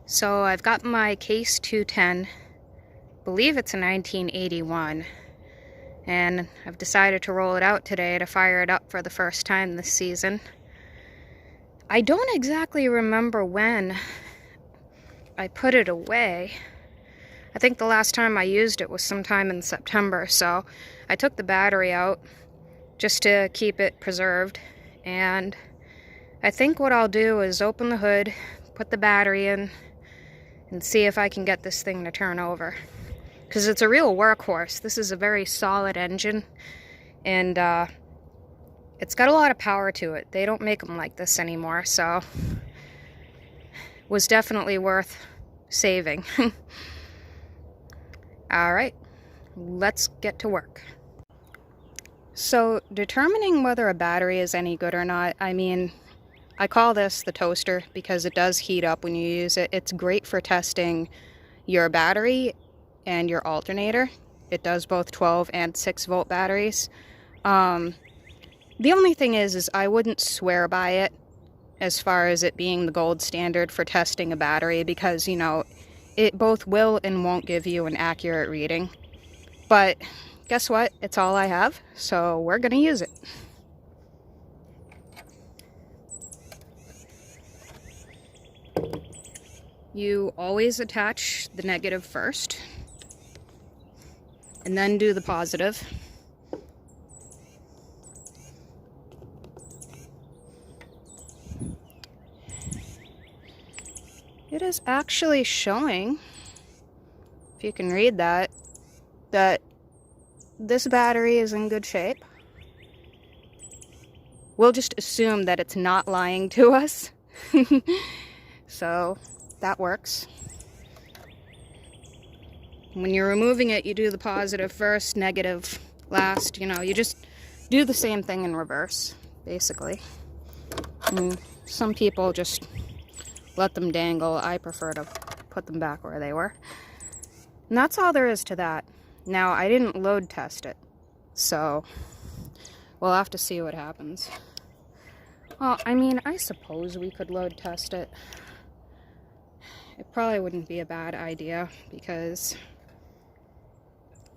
So I've got my Case 210, believe it's a 1981, and I've decided to roll it out today to fire it up for the first time this season. I don't exactly remember when I put it away. I think the last time I used it was sometime in September, so I took the battery out just to keep it preserved, and I think what I'll do is open the hood, put the battery in, and see if I can get this thing to turn over. Because it's a real workhorse. This is a very solid engine, and it's got a lot of power to it. They don't make them like this anymore, so it was definitely worth saving. Alright, let's get to work. So, determining whether a battery is any good or not, I call this the toaster because it does heat up when you use it. It's great for testing your battery and your alternator. It does both 12 and 6 volt batteries. The only thing is I wouldn't swear by it as far as it being the gold standard for testing a battery because, you know, it both will and won't give you an accurate reading. But guess what? It's all I have, so we're gonna use it. You always attach the negative first, and then do the positive. It is actually showing, if you can read that this battery is in good shape. We'll just assume that it's not lying to us. So that works. When you're removing it, you do the positive first, negative last. You know, you just do the same thing in reverse, basically. And some people just let them dangle. I prefer to put them back where they were. And that's all there is to that. Now, I didn't load test it, so we'll have to see what happens. Well, I suppose we could load test it. It probably wouldn't be a bad idea, because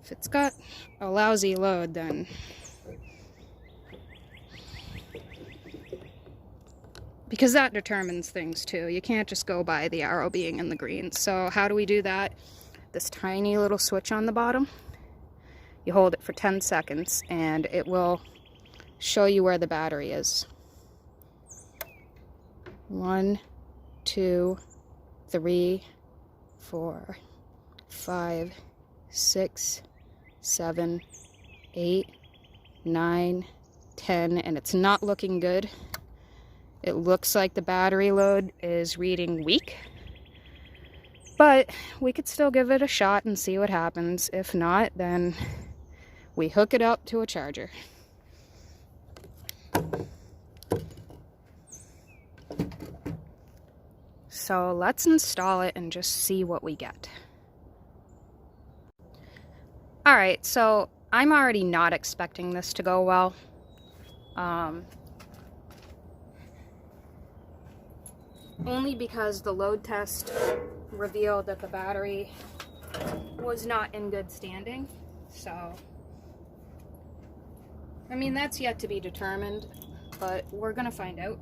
if it's got a lousy load, then because that determines things too. You can't just go by the arrow being in the green. So how do we do that? This tiny little switch on the bottom. You hold it for 10 seconds and it will show you where the battery is. 1, 2, 3, 4, 5, 6, 7, 8, 9, 10, and it's not looking good. It looks like the battery load is reading weak, but we could still give it a shot and see what happens. If not, then we hook it up to a charger. So let's install it and just see what we get. Alright, so I'm already not expecting this to go well. Only because the load test revealed that the battery was not in good standing. So, that's yet to be determined, but we're gonna find out.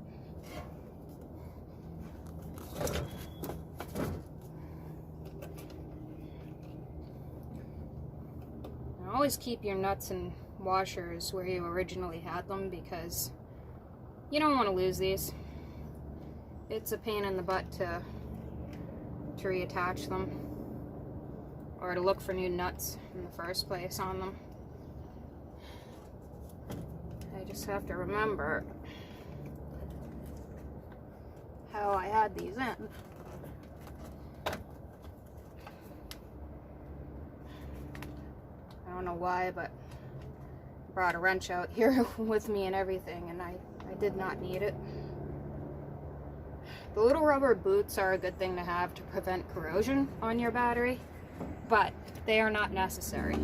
Now, always keep your nuts and washers where you originally had them, because you don't want to lose these. It's a pain in the butt to reattach them, or to look for new nuts in the first place on them. I just have to remember how I had these in. I don't know why, but I brought a wrench out here with me and everything, and I did not need it. The little rubber boots are a good thing to have to prevent corrosion on your battery, but they are not necessary.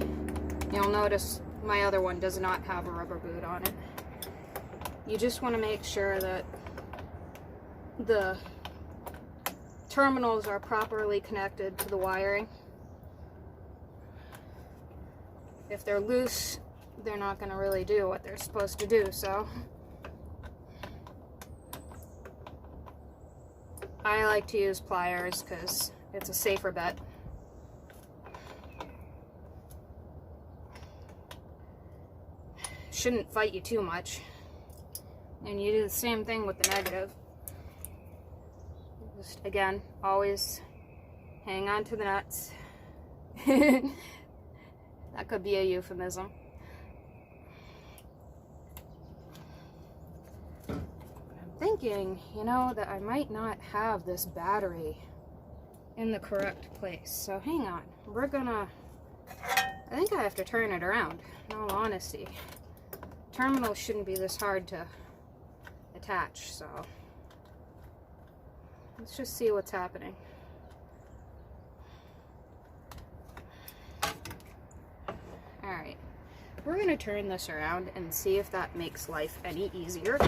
You'll notice my other one does not have a rubber boot on it. You just want to make sure that the terminals are properly connected to the wiring. If they're loose, they're not going to really do what they're supposed to do, so I like to use pliers because it's a safer bet. Shouldn't fight you too much. And you do the same thing with the negative. Just, again, always hang on to the nuts. That could be a euphemism. I'm thinking, you know, that I might not have this battery in the correct place. So hang on. We're gonna... I think I have to turn it around, in all honesty. Terminals shouldn't be this hard to attach, so let's just see what's happening. Alright, we're going to turn this around and see if that makes life any easier.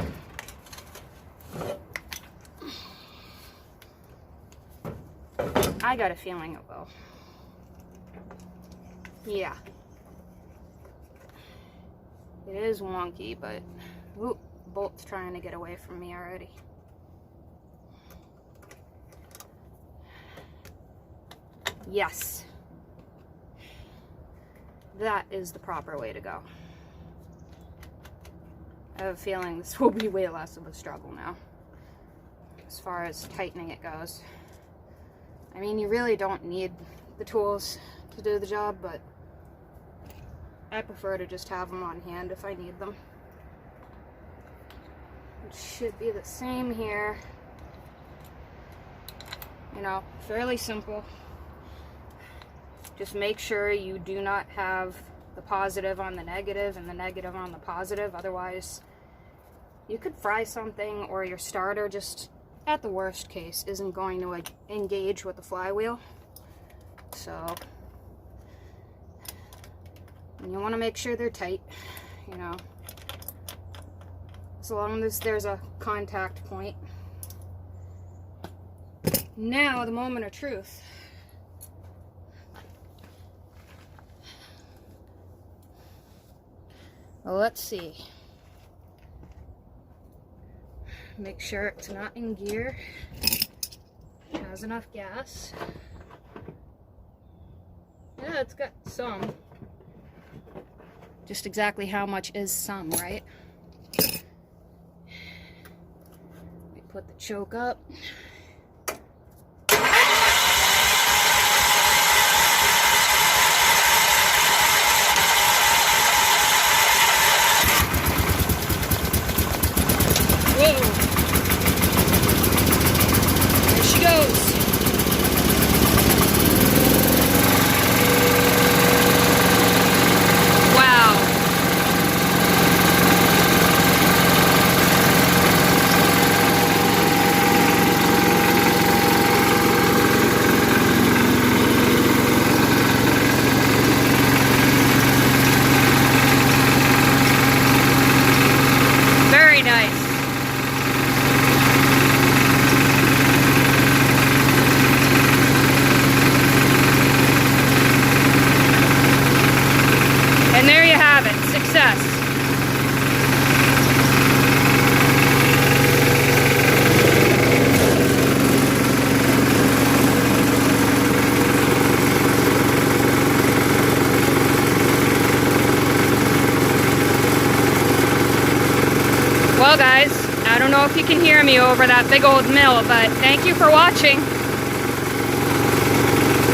I got a feeling it will. Yeah. It is wonky, but ooh, bolt's trying to get away from me already. Yes. That is the proper way to go. I have a feeling this will be way less of a struggle now, as far as tightening it goes. I mean, you really don't need the tools to do the job, but I prefer to just have them on hand if I need them. It should be the same here. You know, fairly simple. Just make sure you do not have the positive on the negative and the negative on the positive. Otherwise, you could fry something, or your starter just, at the worst case, isn't going to engage with the flywheel. So you want to make sure they're tight, you know, as long as there's a contact point. Now, the moment of truth. Well, let's see. Make sure it's not in gear. It has enough gas. Yeah, it's got some. Just exactly how much is some, right? We put the choke up. Whoa! There she goes. And there you have it, success. Well guys, I don't know if you can hear me over that big old mill, but thank you for watching.